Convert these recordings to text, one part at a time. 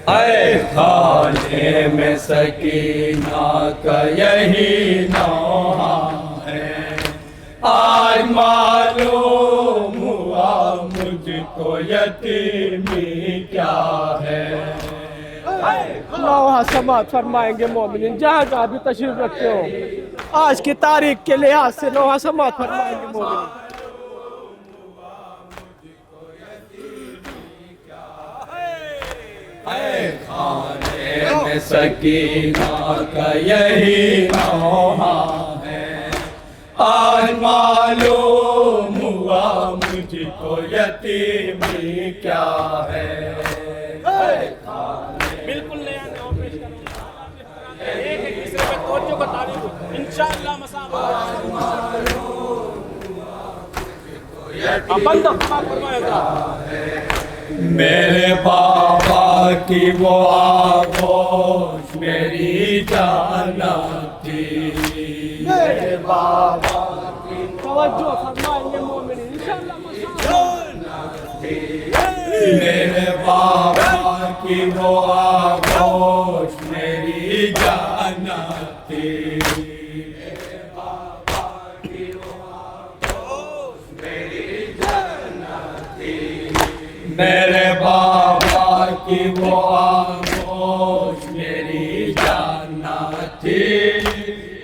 ऐ खाने में सकीना का यही नौहा है। आज मालूम हुआ मुझको यतीमी क्या है। नौहा समाप्त फरमाएंगे मोमिनीन, जहाँ जहाँ भी तशरीफ रखते हो आज की तारीख के लिहाज से नौहा समाप्त फरमाएंगे मोमिनीन। खाने में सकीना का यही नौहा है। आज मालूम हुआ मुझको यतीमी क्या है। बिल्कुल नया नौ पेश करूंगा, एक एक दूसरे पे तोड़ने को तारीफ इंशाअल्लाह मसाब बंद फरमाएगा। मेरे बाबा की वो आगोश मेरी जानत थी। मेरे बाबा की तवज्जो फरमाएंगे मोमिनीन इंशाअल्लाह मसाब। मेरे बाबा की वो आगोश मेरी जानत थी। मेरे बाबा की वो आगोश मेरी जानत थी।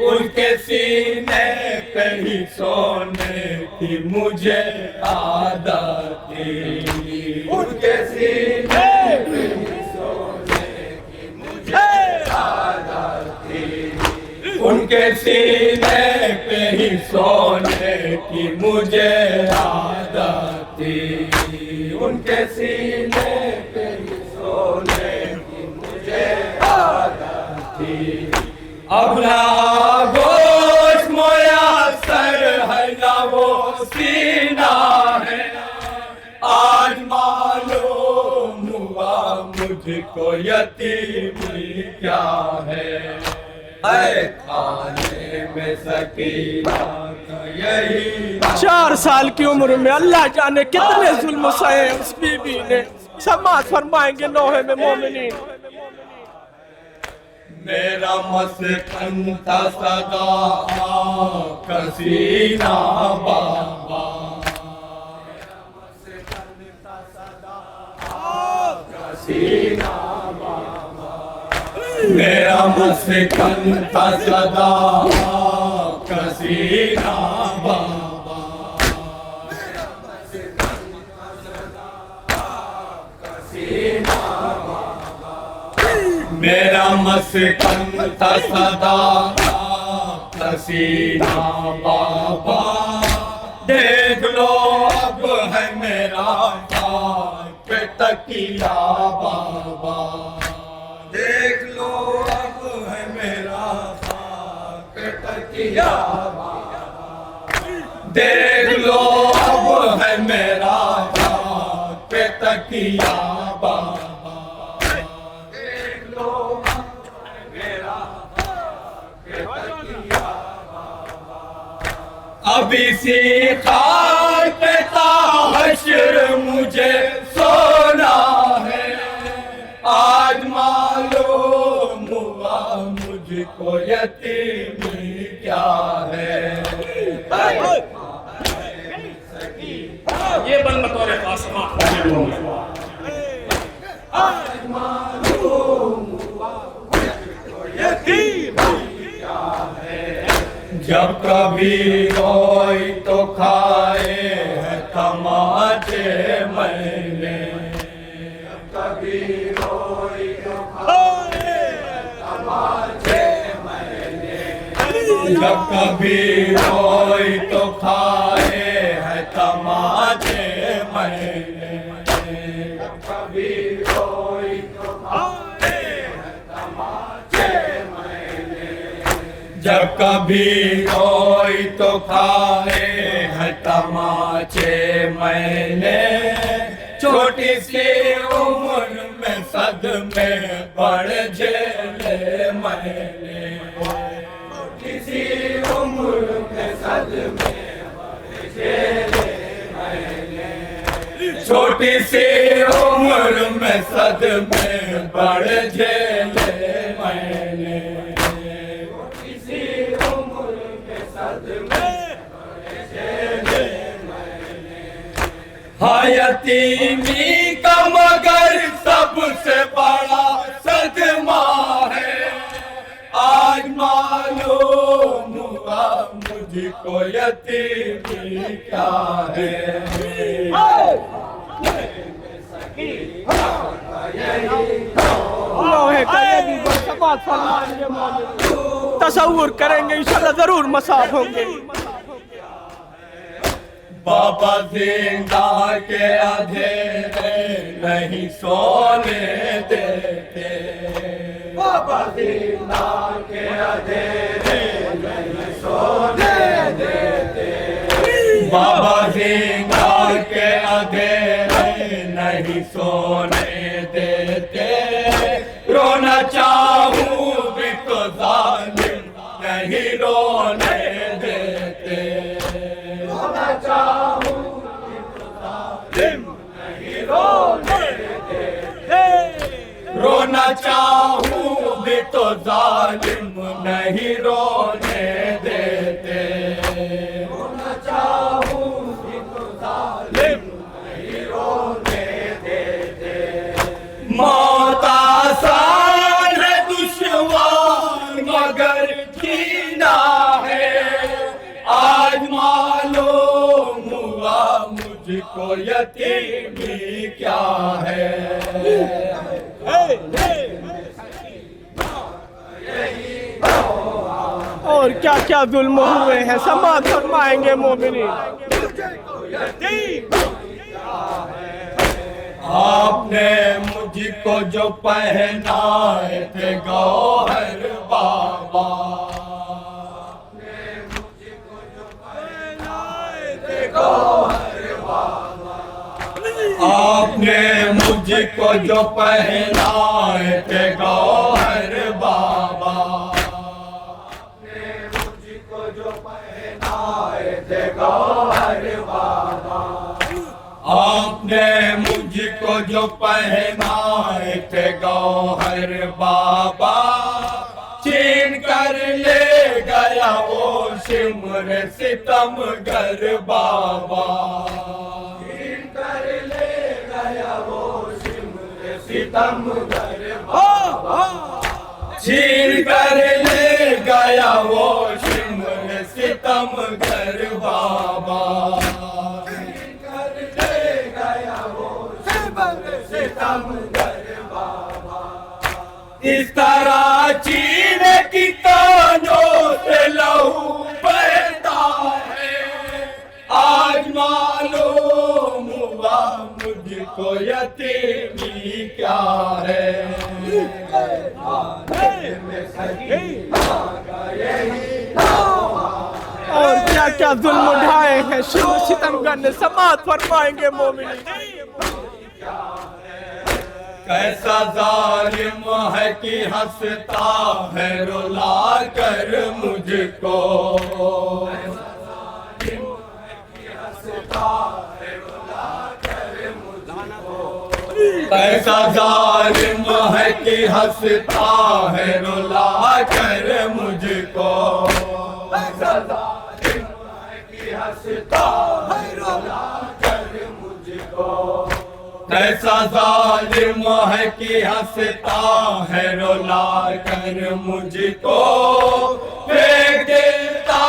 उनके सीने पे ही सोने की मुझे आदत थी। उनके सीने पे ही सोने की मुझे आदत थी। उनके सीने पे ही सोने की मुझे आदत थी। उनके सीने पे ही सोने की मुझे आदत थी। अब ना गोश मुयस्सर है ना वो सीना है। आज मालूम हुआ मुझको यतीमी क्या है। ऐ खाने में सकीना का यही 4 साल की उम्र में अल्लाह जाने कितने जुल्म सहे उस बीबी ने। समाप्त फरमाएंगे नौहे में मोमिनीन। मेरा मस्कन था सदा कसीना बाबा। मेरा मस्कन था सदा कसीना बाबा। मेरा मस्कन था सदा कसीना बाबा। देख लो अब है मेरा पे तकिया बाबा। देख लो अब है मेरा पे तकिया बाबा। देख लो अब है मेरा पे तकिया बाबा। अभी सी खार पे हश्र मुझे सोना है। आज मालूम हुआ मुझको यतीमी क्या है। ये बंद बतौर आसमां। आज मालूम हुआ मुझको यतीमी क्या है। जब कभी रोई तो खाए है तमाचे मैंने। जब कभी रोई तो खाए है तमाचे मैंने। जब कभी रोई तो खाए है तमाचे मैंने। जब कभी रोई तो खाए है तमाचे मैंने। जब कभी रोई तो खाए है तमाचे मैंने। छोटी सी उम्र में सदमे बड़े झेले मैंने। छोटी सी उम्र में सदमे बड़े झेले मैंने। छोटी सी उम्र में सदमे बड़े झेले मैंने, छोटी सी उम्र में सदमे बड़े झेले मैंने। हाँ यतीमी का मगर सबसे बड़ा सदमा है, आज मालूम हुआ मुझको यतीमी क्या है। समात फरमाएंगे मोमिन, तसव्वुर करेंगे इंशाअल्लाह जरूर मसाब होंगे। बाबा जिंदा के अंधेरे नहीं सोने देते, बाबा जिंदा के अंधेरे नहीं सोने देते, बाबा जिंदा के अंधेरे नहीं सोने देते। रोना चाहूं भी तो जालिम नहीं रोने देते, रोना चाहूं भी तो जालिम नहीं रोने देते, रोना चाहूं भी तो जालिम नहीं रोने देते, रोना चाहूं भी तो जालिम नहीं रोने देते। मौत आसान है दुश्वार मगर जीना है, आज मालूम हुआ मुझको यतीमी क्या है। और क्या क्या जुल्म हुए हैं समात फरमाएंगे मोमिनी। आपने मुझको जो पहनाए थे गौहर बाबा, आपने मुझको जो पहनाए थे गौहर बाबा, आपने मुझको जो पहनाए थे गौहर बाबा, आपने मुझको जो पहनाए थे गौहर बाबा, आपने मुझको जो पहनाए थे गौहर बाबा, छीन कर ले गया वो शिमर सितमगर बाबा, छीन कर ले गया वो शिमर सितमगर बाबा, छीन कर ले गया वो शिमर सितमगर बाबा, इस तरह चीन की कानों से लहू बहता है, आज मालूम हुआ मुझको यतीमी क्या है। और क्या क्या जुल्म उठाए हैं शिव सितमगर ने समात फरमाएंगे मोमिनी। कैसा जालिम है कि हंसता है रुला कर मुझको, कैसा जालिम है कि हंसता है रुला कर मुझको, कैसा जालिम है कि हंसता है रुला कर मुझको, कैसा जालिम है कि हंसता है रुला कर मुझको, फेंक देता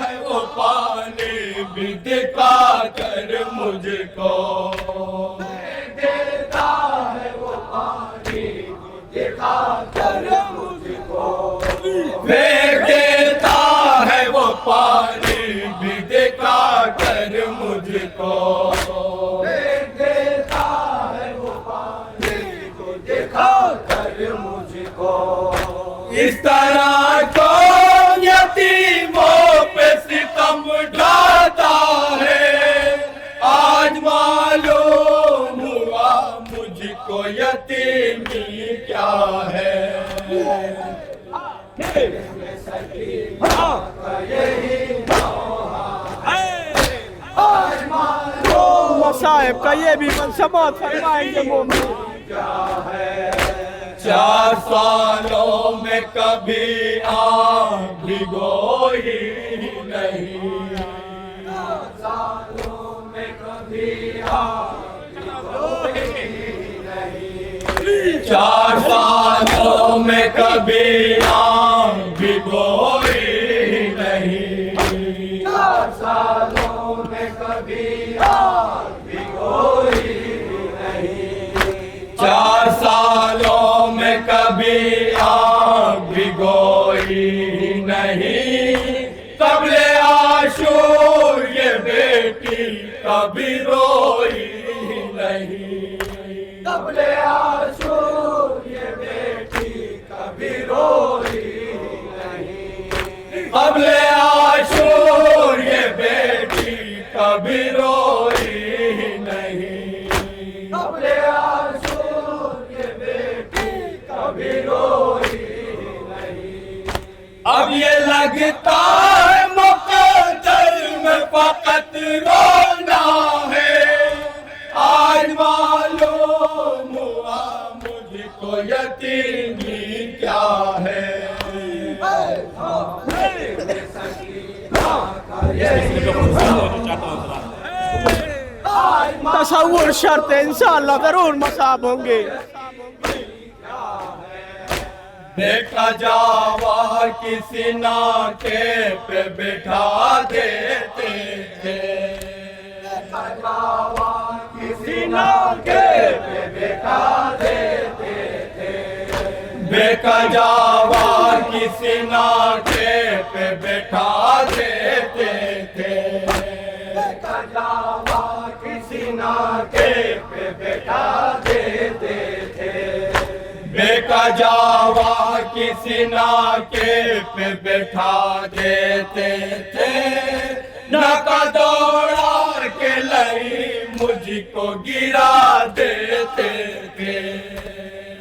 है वो पानी भी दिखा कर मुझको, फेंक देता है वो पानी भी दिखा कर मुझको, फेंक देता है वो पानी भी दिखा कर मुझको, इस तरह कौन यतीमों पे सितम ढाता है, आज मालूम हुआ मुझको यतीमी क्या है। मसाइब का ये भी मन समाप्त फरमाएंगे मोमिन। 4 सालों में कभी आग भिगोई नहीं, 4 सालों में कभी आग भिगोई नहीं, 4 सालों में कभी आग भिगोई नहीं, 4 सालों में कभी आग भिगोई नहीं, 4 सालों में कभी आग भिगोई नहीं। कब्ले आशूर ये बेटी कभी रोई नहीं, कब्ले आशूर ये बेटी कभी रोई नहीं, कब्ले आशूर ये बेटी कभी रोई नहीं, कब्ले आशूर ये बेटी कभी रोई नहीं। अब ये लगता है मुकद्दर में फकत रोना है, आज मालूम हुआ मुझको यतीमी क्या है। तसव्वुर शर्त है, इंशाअल्लाह जरूर मसाब होंगे। देखा जावा किसी नाके पे बिठा देते थे, देखा जावा किसी नाके पे बिठा देते थे, देखा जावा किसी नाके पे बिठा देते थे, देखा जावा किसी नाके पे बिठा देते थे, बेका जावा किसी नाके पे बैठा देते थे, नाका दौड़ा के लई मुझको गिरा देते थे,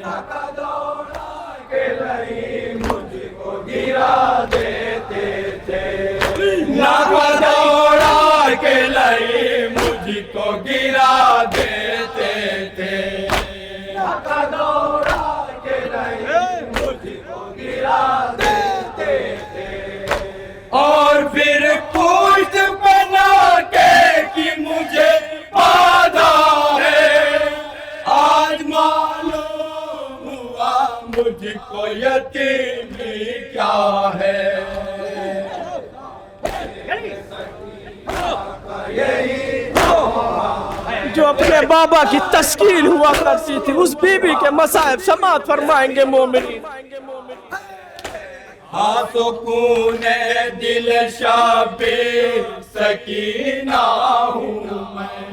नाका दौड़ा के लई मुझको गिरा देते थे, नाका दौड़ा के लई मुझको गिरा देते थे, नाका दौड़ा और फिर खुद बना के कि मुझे बाधा है, आज मालूम हुआ मुझको यतीमी क्या है। जो अपने बाबा की तस्कील हुआ करती थी, उस बीबी के मसाइब समाप्त फरमाएंगे मोमिन। हाँ सुकूने दिल शाबे सकीना हूँ मैं,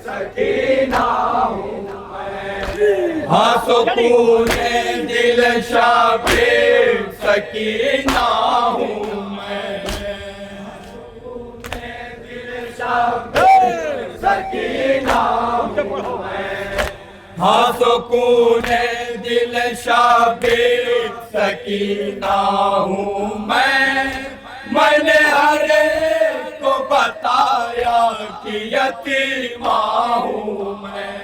सकीना हूँ मैं, हाँ सुकूने दिल शाबे सकीना हूँ मैं, दिल शाबे सकीना हूँ मैं, हाँ सुकूने दिल शाबे सकीना हूँ मैं। मैंने हर एक को बताया कि यतीमा हूँ मैं,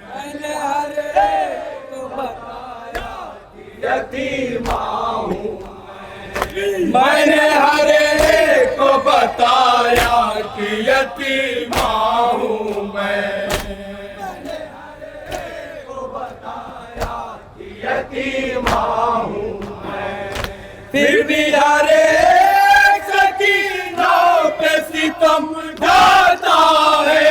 मैंने हर एक को बताया कि यतीमा हूँ मैं, मैंने हर एक को बताया कि यतीमा हूँ मैं, यतीमा हूँ मैं। फिर भी हर एक सकीना पे सितम ढाता है,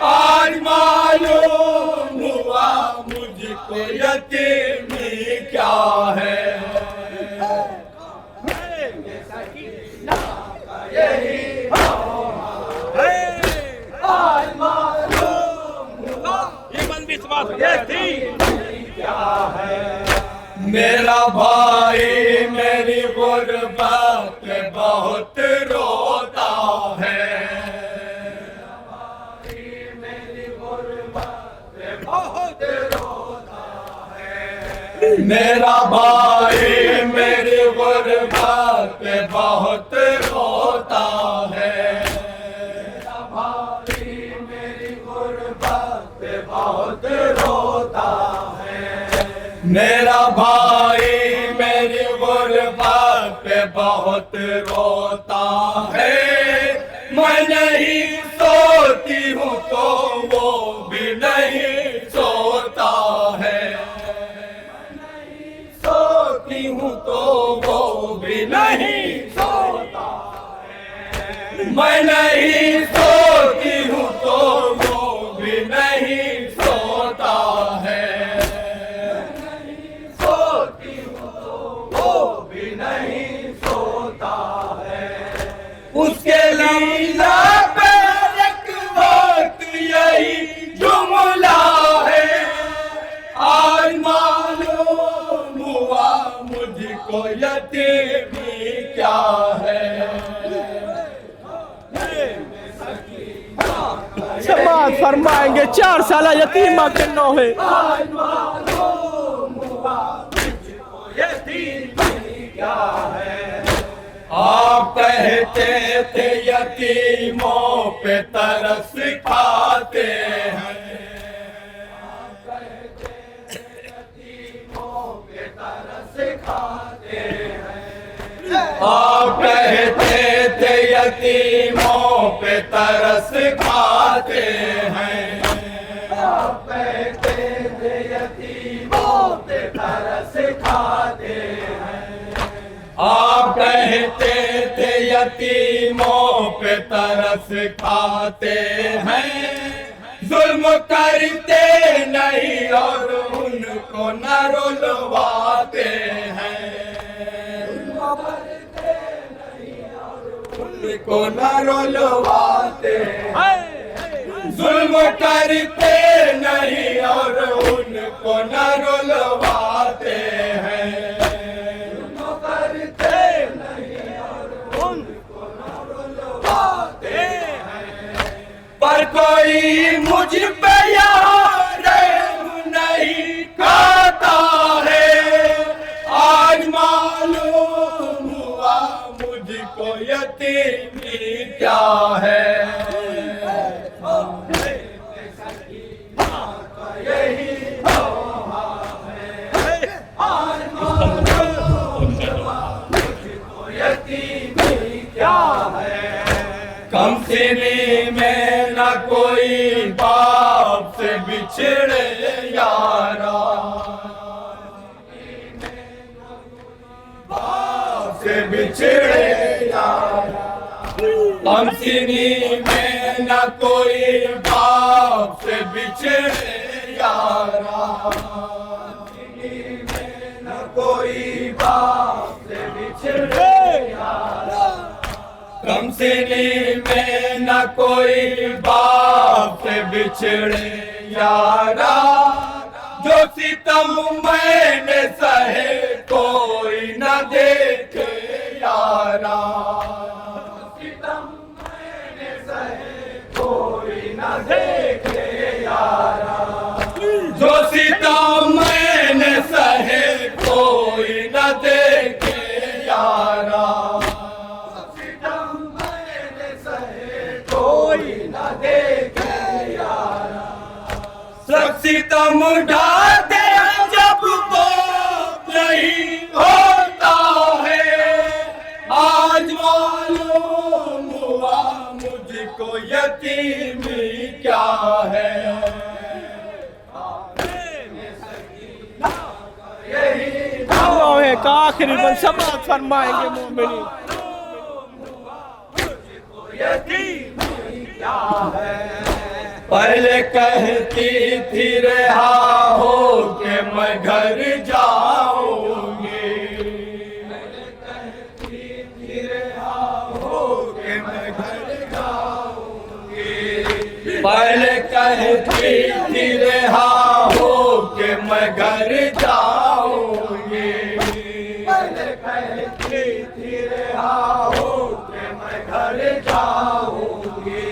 आज मालूम हुआ मुझको यतीमी क्या है। यही आज मालूम हुआ ये मन विश्वास क्या है। मेरा भाई मेरी गुर्बत पे बहुत रोता है, मेरी गुर्बत पे बहुत रोता है, मेरा भाई मेरी गुर्बत पे बहुत रोता गुर्बत पे बहुत रोता है। मेरा भाई मेरी गुर्बत पे बहुत रोता है। मैं नहीं सोती हूँ तो वो भी नहीं सोता है। सोती हूँ तो वो भी नहीं सोता है। मैं नहीं सोती हूँ तो वो भी नहीं सोता है। सोती हूँ तो वो भी नहीं सोता है। उसके लीला पे एक वक्त यही जुमला है। आज मालूम हुआ मुझको यतीमी क्या है। समाज फरमाएंगे 4 साल यतीमा के नौहे। आज मालूम हुआ मुझको यतीमी क्या है। आप कहते थे यतीमों पे तरस खाते हैं। आप कहते थे यतीमों पे तरस खाते हैं। आप कहते थे यतीमों पे तरस खाते हैं। आप कहते थे यतीमों पे तरस खाते हैं। आप कहते थे यतीमों पे तरस खाते हैं। जुल्म करते नहीं और उनको न रुलवाते हैं। उनको न रुलवाते हैं। जुल्म करते नहीं और उनको न रुलवाते हैं। पर कोई मुझ पे यहाँ रहम नहीं खाता है। आज मालूम हुआ मुझको यतीमी क्या है। यही यतीमी क्या है। कम सिनी में न कोई बाप से बिछड़े यारा। बाप से बिछड़े यारा। कम सिनी में न कोई बाप से बिछड़े यारा। न कोई बाप से बिछड़े यारा। कम सिनी में न कोई बाप से बिछड़े यारा। जो सितम मैंने सहे कोई न देखे यारा। सितम मैंने सहे कोई न देखे यारा। जो सितम मैंने सहे कोई न देखे यारा। सब सितम ढाते हैं जब वो नहीं होता है। आज मालूम हुआ मुझको यतीमी क्या है। नौहे का आखिरी बन समाज फरमाएंगे मोमिनी। यतीमी क्या है। पहले कहती थी रहा हो के मैं घर जाऊंगी। पहले कहती थी रहा हो के मैं घर जाऊंगी। पहले कहती थी रहा हो के मैं घर जाऊंगी। पहले कहती थी रहा हो के मैं घर जाऊंगी।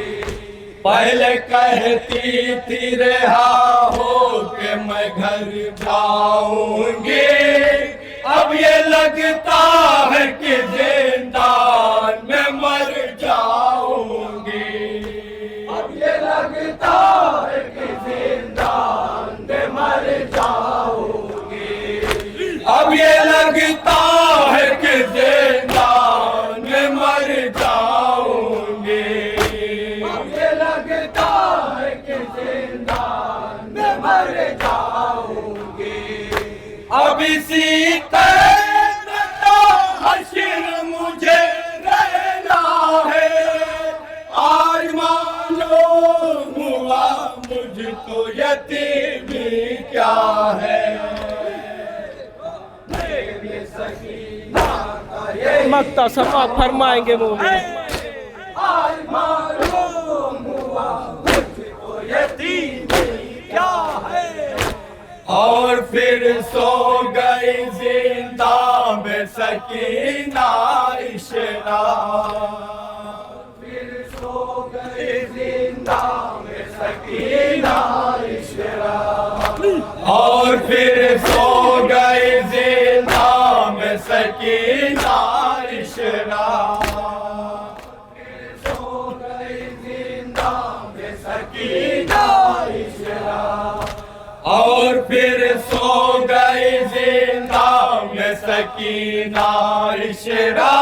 पहले कहती थी रहा हो के मैं घर जाऊंगी। अब ये लगता है कि जिंदान में मर जाऊंगी। अब ये लगता है कि जिंदान में मर जाऊंगी। अब इसी कैद में तो हश्र मुझे रहना है। आज मालूम हुआ मुझको यतीमी क्या है। मेरे सकीना का ये मक्ता समात फरमाएंगे मोमिन। आज मालूम हुआ मुझको यतीमी क्या है। और फिर सो गई जिंदा में सकीना इशरा। फिर सो गई जिंदा में सकीना इशरा। और फिर सो गई जिंदा में सकीना इशरा। फिर सो गई जिंदा में सकीना इशरा। और फिर सो गई जिंदा में सकीना इशरा।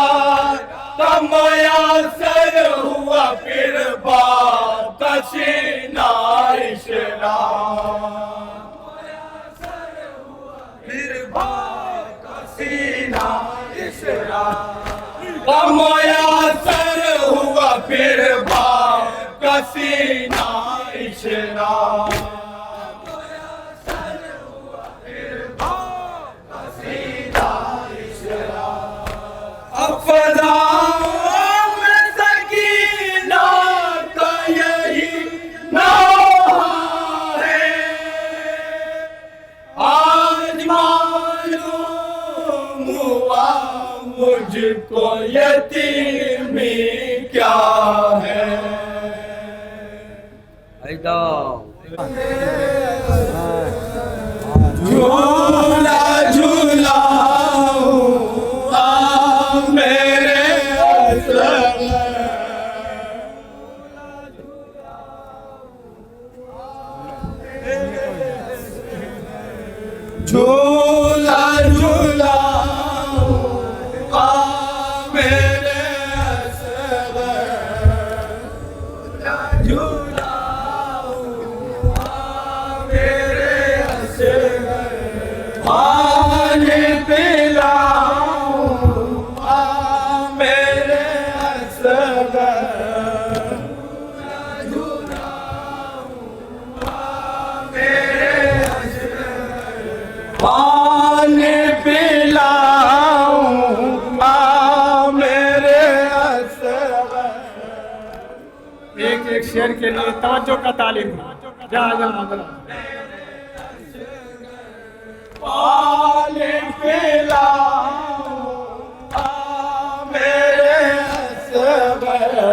तब मयासर हुआ फिर बाकशीना इशरा। फिर बाकशीना इशरा। तब मयासर हुआ फिर बाकशीना इशरा। फज़ाओं में सकीना का यही नाम है। आज मालूम हुआ मुझको यतीमी क्या है। झूला झूला झूला झूला मेरे असगर। झूला मेरे असगर। पानी पिलाऊं मेरे असगर। झूला मेरे पानी पिलाऊं मेरे असगर। एक एक शेर के लिए तवज्जो का तालीम। जा जा पानी पिलाऊं मेरे असगर।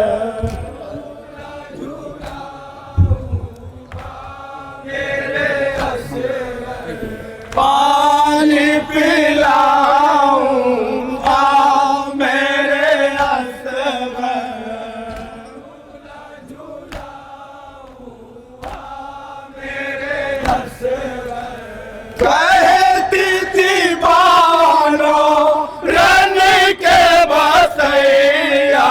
पानी पिलाऊं मेरे असगर। मेरे असगर। कहती थी बानो रन के बसैया।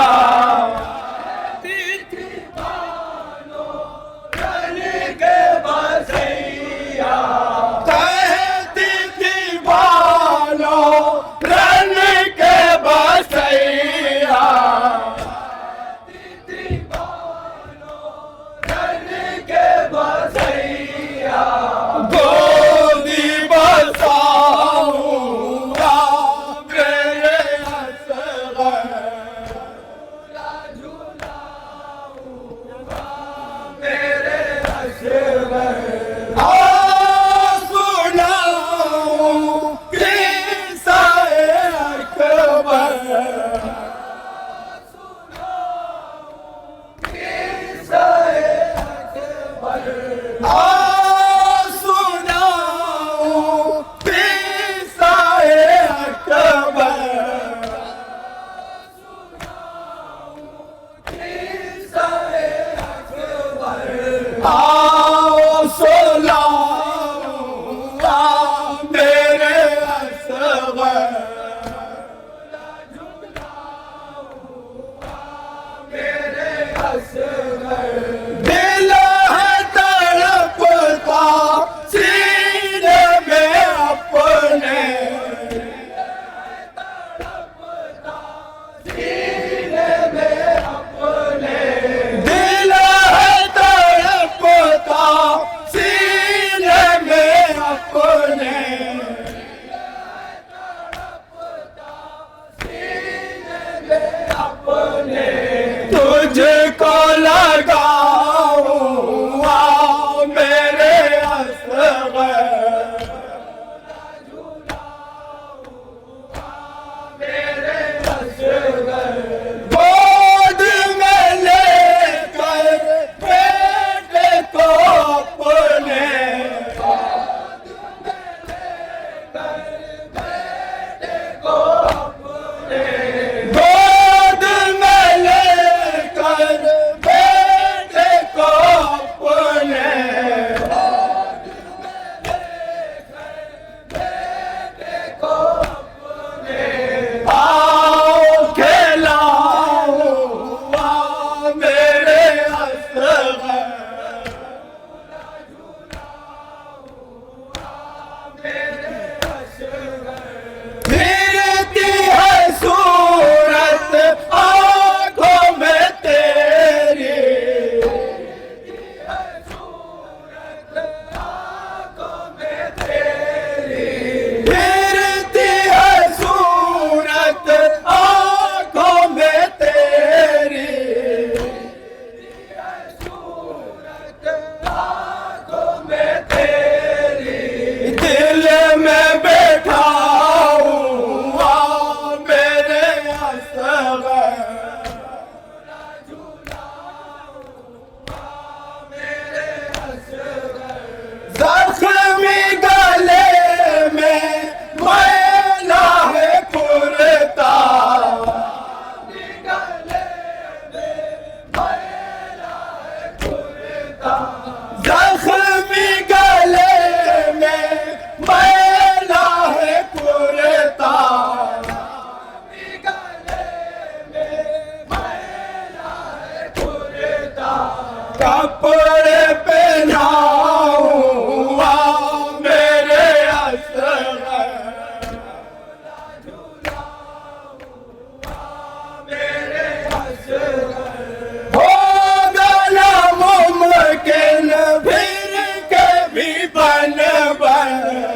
बन बन